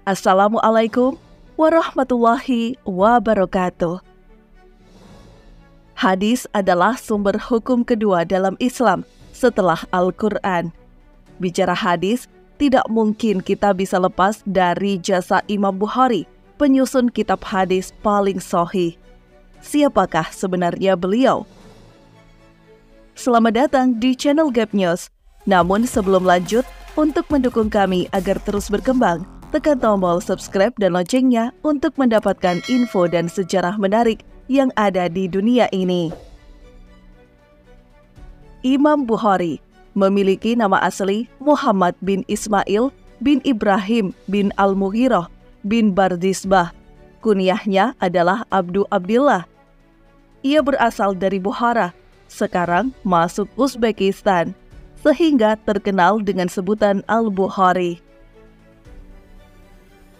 Assalamualaikum warahmatullahi wabarakatuh. Hadis adalah sumber hukum kedua dalam Islam setelah Al-Quran. Bicara hadis, tidak mungkin kita bisa lepas dari jasa Imam Bukhari, penyusun kitab hadis paling sahih. Siapakah sebenarnya beliau? Selamat datang di channel Gap News. Namun sebelum lanjut, untuk mendukung kami agar terus berkembang, tekan tombol subscribe dan loncengnya untuk mendapatkan info dan sejarah menarik yang ada di dunia ini. Imam Bukhari memiliki nama asli Muhammad bin Ismail bin Ibrahim bin Al-Mughirah bin Bardisbah. Kunyahnya adalah Abdu Abdillah. Ia berasal dari Bukhara, sekarang masuk Uzbekistan, sehingga terkenal dengan sebutan Al-Bukhari.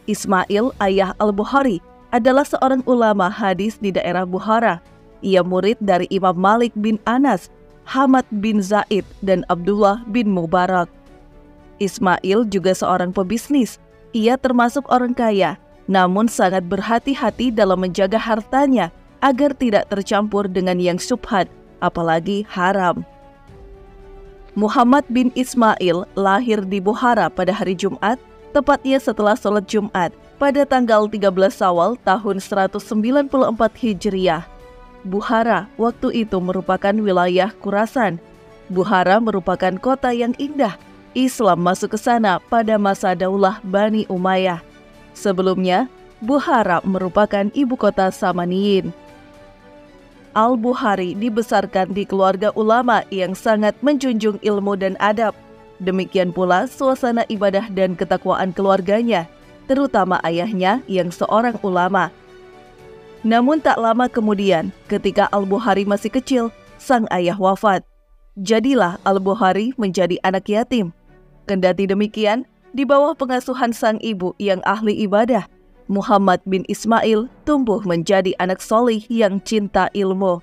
Ismail, ayah Al-Bukhari, adalah seorang ulama hadis di daerah Bukhara. Ia murid dari Imam Malik bin Anas, Hamad bin Zaid, dan Abdullah bin Mubarak. Ismail juga seorang pebisnis. Ia termasuk orang kaya, namun sangat berhati-hati dalam menjaga hartanya agar tidak tercampur dengan yang syubhat, apalagi haram. Muhammad bin Ismail lahir di Bukhara pada hari Jumat, tepatnya setelah sholat Jumat pada tanggal 13 Syawal tahun 194 Hijriah. Bukhara waktu itu merupakan wilayah Khurasan. Bukhara merupakan kota yang indah. Islam masuk ke sana pada masa Daulah Bani Umayyah. Sebelumnya, Bukhara merupakan ibu kota Samaniyin. Al-Bukhari dibesarkan di keluarga ulama yang sangat menjunjung ilmu dan adab. Demikian pula suasana ibadah dan ketakwaan keluarganya, terutama ayahnya yang seorang ulama. Namun tak lama kemudian, ketika Al-Bukhari masih kecil, sang ayah wafat. Jadilah Al-Bukhari menjadi anak yatim. Kendati demikian, di bawah pengasuhan sang ibu yang ahli ibadah, Muhammad bin Ismail tumbuh menjadi anak solih yang cinta ilmu.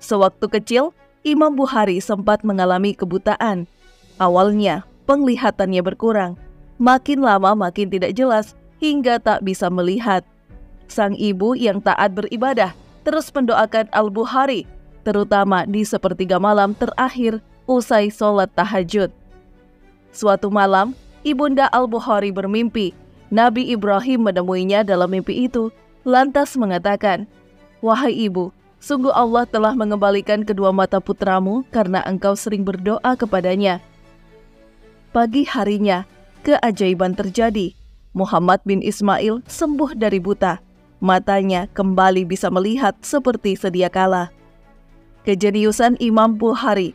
Sewaktu kecil, Imam Bukhari sempat mengalami kebutaan. Awalnya, penglihatannya berkurang. Makin lama makin tidak jelas, hingga tak bisa melihat. Sang ibu yang taat beribadah terus mendoakan Al-Bukhari, terutama di sepertiga malam terakhir usai sholat tahajud. Suatu malam, ibunda Al-Bukhari bermimpi. Nabi Ibrahim menemuinya dalam mimpi itu, lantas mengatakan, "Wahai ibu, sungguh Allah telah mengembalikan kedua mata putramu karena engkau sering berdoa kepadanya." Pagi harinya, keajaiban terjadi. Muhammad bin Ismail sembuh dari buta. Matanya kembali bisa melihat seperti sedia kala. Kejeniusan Imam Bukhari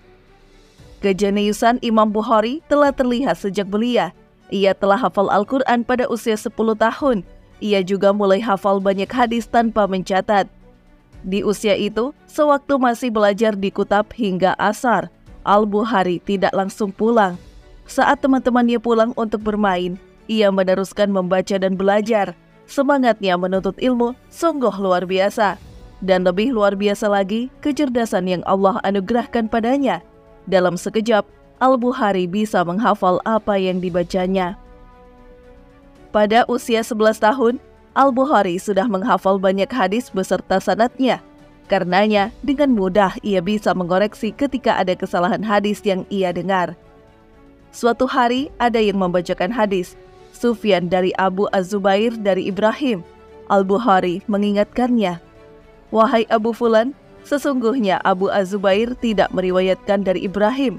telah terlihat sejak belia. Ia telah hafal Al-Quran pada usia 10 tahun. Ia juga mulai hafal banyak hadis tanpa mencatat. Di usia itu, sewaktu masih belajar di Kutab hingga asar, Al-Bukhari tidak langsung pulang. Saat teman-temannya pulang untuk bermain, ia meneruskan membaca dan belajar. Semangatnya menuntut ilmu sungguh luar biasa. Dan lebih luar biasa lagi, kecerdasan yang Allah anugerahkan padanya. Dalam sekejap, Al-Bukhari bisa menghafal apa yang dibacanya. Pada usia 11 tahun, Al-Bukhari sudah menghafal banyak hadis beserta sanadnya. Karenanya, dengan mudah ia bisa mengoreksi ketika ada kesalahan hadis yang ia dengar. Suatu hari ada yang membacakan hadis. Sufyan dari Abu Az-Zubair dari Ibrahim. Al-Bukhari mengingatkannya, "Wahai Abu Fulan, sesungguhnya Abu Az-Zubair tidak meriwayatkan dari Ibrahim."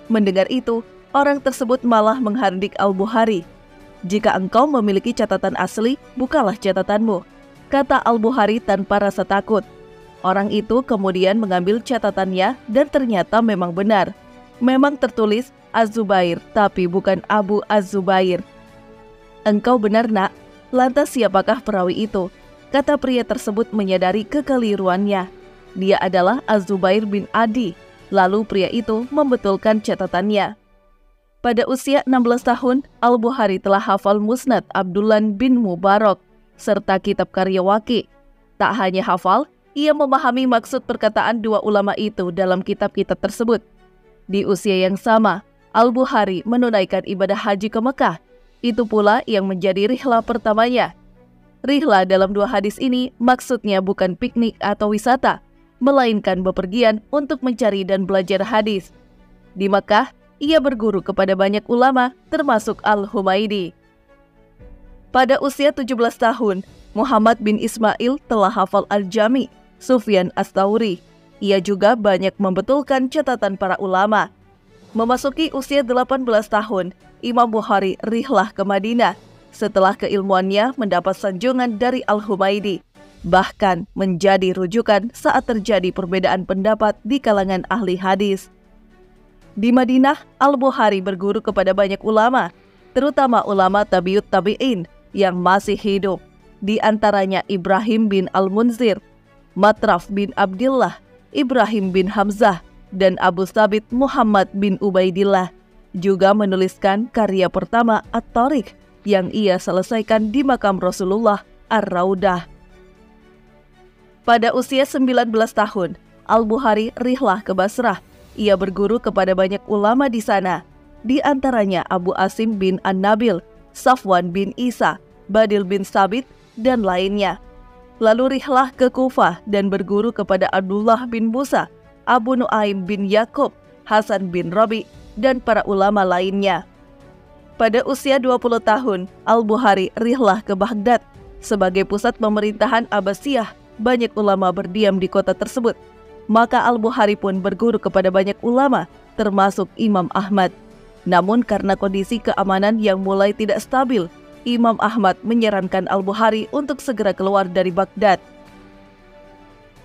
Mendengar itu, orang tersebut malah menghardik Al-Bukhari. "Jika engkau memiliki catatan asli, bukalah catatanmu," kata Al-Bukhari tanpa rasa takut. Orang itu kemudian mengambil catatannya dan ternyata memang benar. Memang tertulis Az-Zubair, tapi bukan Abu Az-Zubair. "Engkau benar, nak. Lantas siapakah perawi itu?" kata pria tersebut menyadari kekeliruannya. Dia adalah Az-Zubair bin Adi. Lalu pria itu membetulkan catatannya. Pada usia 16 tahun, Al-Bukhari telah hafal Musnad Abdullah bin Mubarak, serta kitab karya Waqi. Tak hanya hafal, ia memahami maksud perkataan dua ulama itu dalam kitab-kitab tersebut. Di usia yang sama, Al-Bukhari menunaikan ibadah haji ke Mekah. Itu pula yang menjadi rihlah pertamanya. Rihlah dalam dua hadis ini maksudnya bukan piknik atau wisata, melainkan bepergian untuk mencari dan belajar hadis. Di Makkah, ia berguru kepada banyak ulama termasuk Al-Humaidi. Pada usia 17 tahun, Muhammad bin Ismail telah hafal Al-Jami, Sufyan Ats-Tsauri. Ia juga banyak membetulkan catatan para ulama. Memasuki usia 18 tahun, Imam Bukhari rihlah ke Madinah setelah keilmuannya mendapat sanjungan dari Al-Humaidi, bahkan menjadi rujukan saat terjadi perbedaan pendapat di kalangan ahli hadis. Di Madinah, Al-Bukhari berguru kepada banyak ulama, terutama ulama tabi'ut tabi'in yang masih hidup, di antaranya Ibrahim bin Al-Munzir, Matraf bin Abdillah, Ibrahim bin Hamzah, dan Abu Thabit Muhammad bin Ubaidillah. Juga menuliskan karya pertama At-Tariq yang ia selesaikan di makam Rasulullah Ar-Raudah. Pada usia 19 tahun, Al-Bukhari rihlah ke Basrah. Ia berguru kepada banyak ulama di sana, di antaranya Abu Asim bin An-Nabil, Safwan bin Isa, Badil bin Sabit, dan lainnya. Lalu rihlah ke Kufah dan berguru kepada Abdullah bin Musa, Abu Nuaim bin Yakub, Hasan bin Rabi, dan para ulama lainnya. Pada usia 20 tahun, Al-Bukhari rihlah ke Baghdad. Sebagai pusat pemerintahan Abbasiyah, banyak ulama berdiam di kota tersebut. Maka Al-Bukhari pun berguru kepada banyak ulama, termasuk Imam Ahmad. Namun karena kondisi keamanan yang mulai tidak stabil, Imam Ahmad menyarankan Al-Bukhari untuk segera keluar dari Baghdad.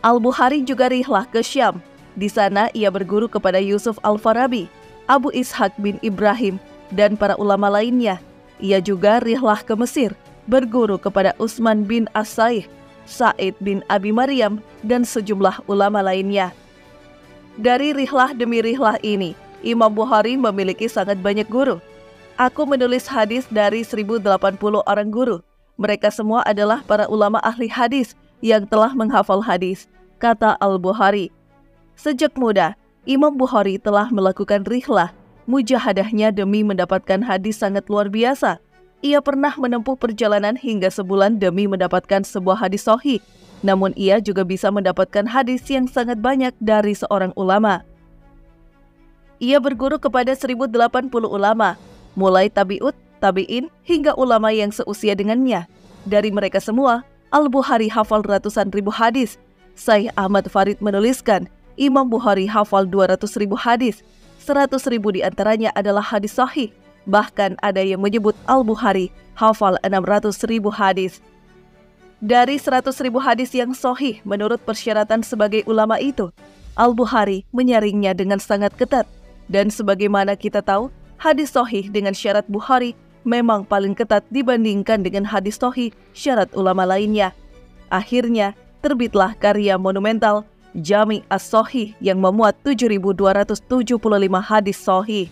Al-Bukhari juga rihlah ke Syam. Di sana ia berguru kepada Yusuf Al-Farabi, Abu Ishaq bin Ibrahim, dan para ulama lainnya. Ia juga rihlah ke Mesir, berguru kepada Utsman bin As-Saih, Sa'id bin Abi Maryam, dan sejumlah ulama lainnya. Dari rihlah demi rihlah ini, Imam Bukhari memiliki sangat banyak guru. Aku menulis hadis dari 1080 orang guru. Mereka semua adalah para ulama ahli hadis yang telah menghafal hadis, kata Al-Bukhari. Sejak muda, Imam Bukhari telah melakukan rihlah, mujahadahnya demi mendapatkan hadis sangat luar biasa. Ia pernah menempuh perjalanan hingga sebulan demi mendapatkan sebuah hadis sahih. Namun ia juga bisa mendapatkan hadis yang sangat banyak dari seorang ulama. Ia berguru kepada 1080 ulama, mulai tabi'ut, tabi'in, hingga ulama yang seusia dengannya. Dari mereka semua, Al-Bukhari hafal ratusan ribu hadis. Syekh Ahmad Farid menuliskan, Imam Bukhari hafal 200.000 hadis, 100.000 diantaranya adalah hadis sahih. Bahkan ada yang menyebut Al-Bukhari hafal 600.000 hadis. Dari 100.000 hadis yang sahih menurut persyaratan sebagai ulama itu, Al-Bukhari menyaringnya dengan sangat ketat. Dan sebagaimana kita tahu, hadis sahih dengan syarat Bukhari memang paling ketat dibandingkan dengan hadis sahih syarat ulama lainnya. Akhirnya, terbitlah karya monumental Jami' As-Sahih yang memuat 7.275 hadis sahih.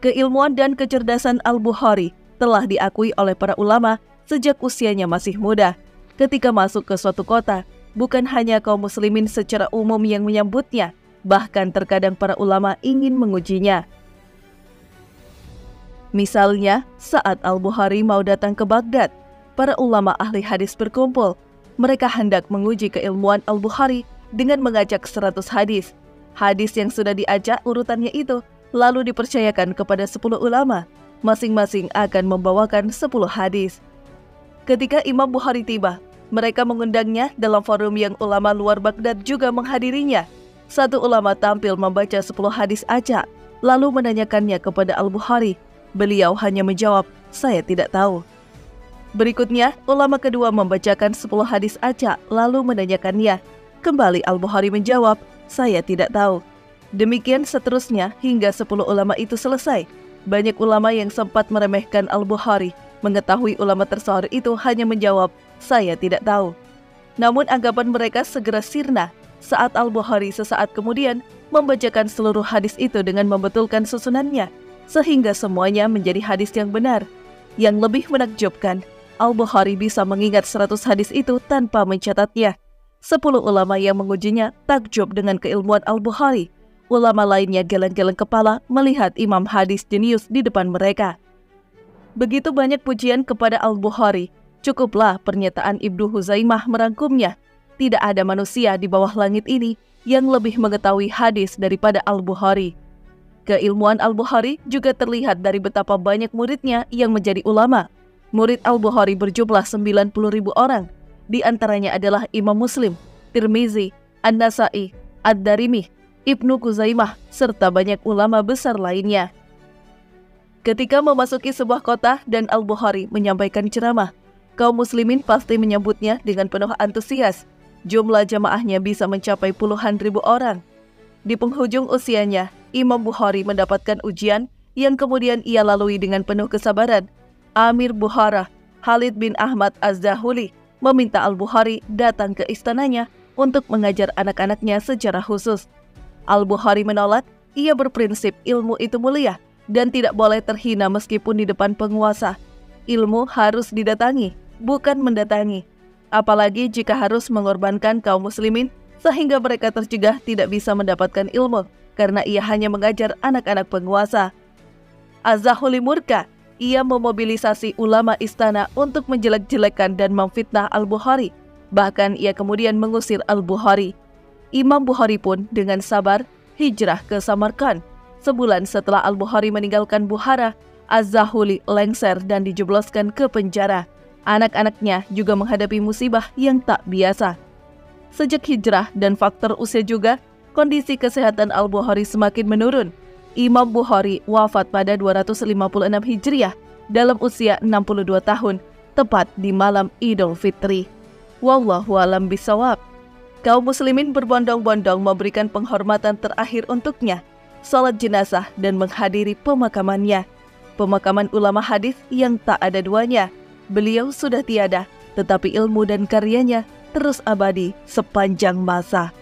Keilmuan dan kecerdasan Al-Bukhari telah diakui oleh para ulama sejak usianya masih muda. Ketika masuk ke suatu kota, bukan hanya kaum muslimin secara umum yang menyambutnya, bahkan terkadang para ulama ingin mengujinya. Misalnya, saat Al-Bukhari mau datang ke Baghdad, para ulama ahli hadis berkumpul. Mereka hendak menguji keilmuan Al-Bukhari dengan mengajak 100 hadis. Hadis yang sudah diajak urutannya itu lalu dipercayakan kepada 10 ulama. Masing-masing akan membawakan 10 hadis. Ketika Imam Bukhari tiba, mereka mengundangnya dalam forum yang ulama luar Baghdad juga menghadirinya. Satu ulama tampil membaca 10 hadis acak, lalu menanyakannya kepada Al-Bukhari. Beliau hanya menjawab, "Saya tidak tahu." Berikutnya, ulama kedua membacakan 10 hadis acak, lalu menanyakannya. Kembali Al-Bukhari menjawab, "Saya tidak tahu." Demikian seterusnya hingga 10 ulama itu selesai. Banyak ulama yang sempat meremehkan Al-Bukhari, mengetahui ulama tersohor itu hanya menjawab, "Saya tidak tahu." Namun anggapan mereka segera sirna saat Al-Bukhari sesaat kemudian membacakan seluruh hadis itu dengan membetulkan susunannya, sehingga semuanya menjadi hadis yang benar. Yang lebih menakjubkan, Al-Bukhari bisa mengingat 100 hadis itu tanpa mencatatnya. 10 ulama yang mengujinya takjub dengan keilmuan Al-Bukhari. Ulama lainnya geleng-geleng kepala melihat imam hadis jenius di depan mereka. Begitu banyak pujian kepada Al-Bukhari, cukuplah pernyataan Ibnu Huzaimah merangkumnya. Tidak ada manusia di bawah langit ini yang lebih mengetahui hadis daripada Al-Bukhari. Keilmuan Al-Bukhari juga terlihat dari betapa banyak muridnya yang menjadi ulama. Murid Al-Bukhari berjumlah 90.000 orang. Di antaranya adalah Imam Muslim, Tirmizi, An-Nasai, Ad-Darimi, Ibnu Khuzaimah, serta banyak ulama besar lainnya. Ketika memasuki sebuah kota dan Al-Bukhari menyampaikan ceramah, kaum muslimin pasti menyambutnya dengan penuh antusias. Jumlah jamaahnya bisa mencapai puluhan ribu orang. Di penghujung usianya, Imam Bukhari mendapatkan ujian yang kemudian ia lalui dengan penuh kesabaran. Amir Bukhara, Khalid bin Ahmad Az-Zahuli, meminta Al-Bukhari datang ke istananya untuk mengajar anak-anaknya secara khusus. Al-Bukhari menolak. Ia berprinsip ilmu itu mulia dan tidak boleh terhina meskipun di depan penguasa. Ilmu harus didatangi, bukan mendatangi. Apalagi jika harus mengorbankan kaum muslimin sehingga mereka tercegah tidak bisa mendapatkan ilmu karena ia hanya mengajar anak-anak penguasa. Az-Zahuli murka. Ia memobilisasi ulama istana untuk menjelek-jelekan dan memfitnah Al-Bukhari. Bahkan ia kemudian mengusir Al-Bukhari. Imam Bukhari pun dengan sabar hijrah ke Samarkand. Sebulan setelah Al-Bukhari meninggalkan Bukhara, Az-Zahuli lengser dan dijebloskan ke penjara. Anak-anaknya juga menghadapi musibah yang tak biasa. Sejak hijrah dan faktor usia juga, kondisi kesehatan Al-Bukhari semakin menurun. Imam Bukhari wafat pada 256 Hijriah dalam usia 62 tahun, tepat di malam Idul Fitri. Wallahu a'lam bishawab. Kaum muslimin berbondong-bondong memberikan penghormatan terakhir untuknya, salat jenazah dan menghadiri pemakamannya. Pemakaman ulama hadis yang tak ada duanya. Beliau sudah tiada, tetapi ilmu dan karyanya terus abadi sepanjang masa.